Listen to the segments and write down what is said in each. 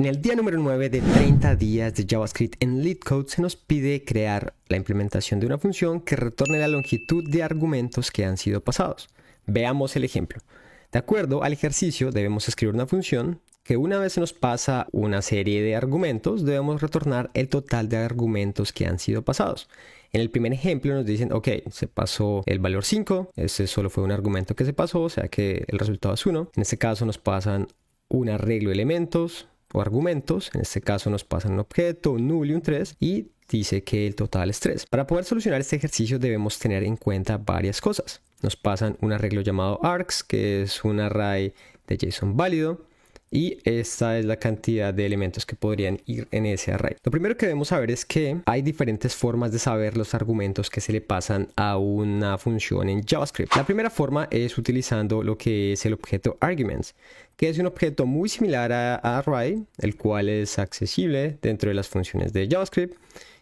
En el día número 9 de 30 días de JavaScript en LeetCode se nos pide crear la implementación de una función que retorne la longitud de argumentos que han sido pasados. Veamos el ejemplo. De acuerdo al ejercicio debemos escribir una función que una vez se nos pasa una serie de argumentos debemos retornar el total de argumentos que han sido pasados. En el primer ejemplo nos dicen, ok, se pasó el valor 5, ese solo fue un argumento que se pasó, o sea que el resultado es 1. En este caso nos pasan un arreglo de elementos o argumentos, en este caso nos pasan un objeto, un null y un 3 y dice que el total es 3. Para poder solucionar este ejercicio debemos tener en cuenta varias cosas. Nos pasan un arreglo llamado args, que es un array de JSON válido. Y esta es la cantidad de elementos que podrían ir en ese array. Lo primero que debemos saber es que hay diferentes formas de saber los argumentos que se le pasan a una función en JavaScript. La primera forma es utilizando lo que es el objeto arguments, que es un objeto muy similar a array, el cual es accesible dentro de las funciones de JavaScript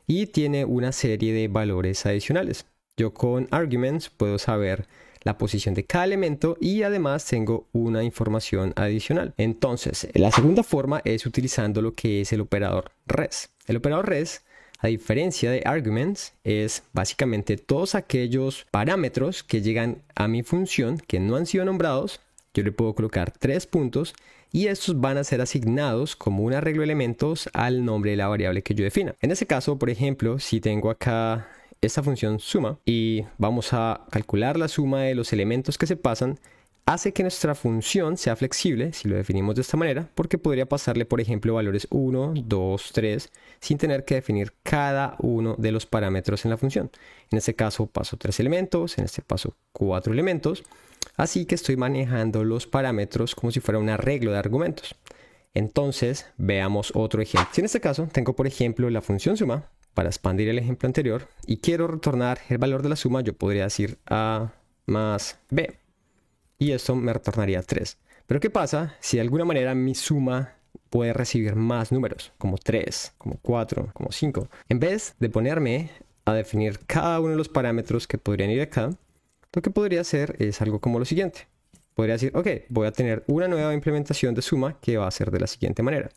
y tiene una serie de valores adicionales. Yo con arguments puedo saber la posición de cada elemento y además tengo una información adicional. Entonces, la segunda forma es utilizando lo que es el operador res. El operador res, a diferencia de arguments, es básicamente todos aquellos parámetros que llegan a mi función que no han sido nombrados. Yo le puedo colocar 3 puntos y estos van a ser asignados como un arreglo de elementos al nombre de la variable que yo defina. En este caso, por ejemplo, si tengo acá esta función suma y vamos a calcular la suma de los elementos que se pasan, hace que nuestra función sea flexible si lo definimos de esta manera, porque podría pasarle por ejemplo valores 1, 2, 3 sin tener que definir cada uno de los parámetros en la función. En este caso paso 3 elementos, en este paso 4 elementos, así que estoy manejando los parámetros como si fuera un arreglo de argumentos. Entonces veamos otro ejemplo. Si en este caso tengo por ejemplo la función suma, para expandir el ejemplo anterior, y quiero retornar el valor de la suma, yo podría decir A más B. Y esto me retornaría 3. Pero ¿qué pasa si de alguna manera mi suma puede recibir más números? Como 3, como 4, como 5. En vez de ponerme a definir cada uno de los parámetros que podrían ir acá, lo que podría hacer es algo como lo siguiente. Podría decir, ok, voy a tener una nueva implementación de suma que va a ser de la siguiente manera.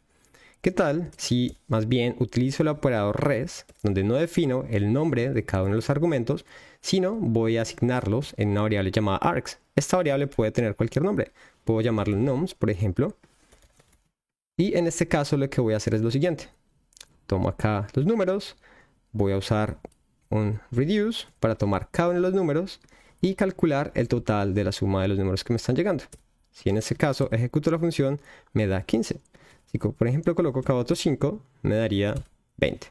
¿Qué tal si más bien utilizo el operador res, donde no defino el nombre de cada uno de los argumentos, sino voy a asignarlos en una variable llamada args? Esta variable puede tener cualquier nombre. Puedo llamarlo nums, por ejemplo. Y en este caso lo que voy a hacer es lo siguiente. Tomo acá los números, voy a usar un reduce para tomar cada uno de los números y calcular el total de la suma de los números que me están llegando. Si en este caso ejecuto la función, me da 15. Si por ejemplo coloco acá otro 5, me daría 20.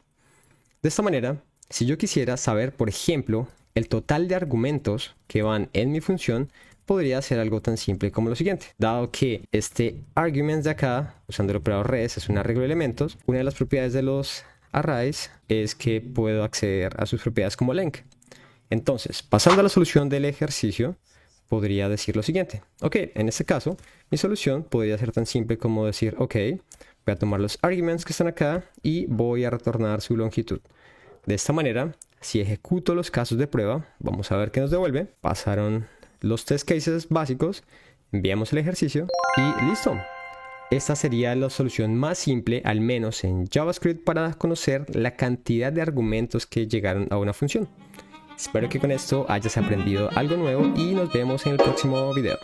De esta manera, si yo quisiera saber, por ejemplo, el total de argumentos que van en mi función, podría hacer algo tan simple como lo siguiente. Dado que este arguments de acá, usando el operador res, es un arreglo de elementos, una de las propiedades de los arrays es que puedo acceder a sus propiedades como length. Entonces, pasando a la solución del ejercicio, podría decir lo siguiente. Ok, en este caso, mi solución podría ser tan simple como decir, ok, voy a tomar los arguments que están acá y voy a retornar su longitud. De esta manera, si ejecuto los casos de prueba, vamos a ver qué nos devuelve. Pasaron los test cases básicos, enviamos el ejercicio y listo. Esta sería la solución más simple, al menos en JavaScript, para conocer la cantidad de argumentos que llegaron a una función. Espero que con esto hayas aprendido algo nuevo y nos vemos en el próximo video.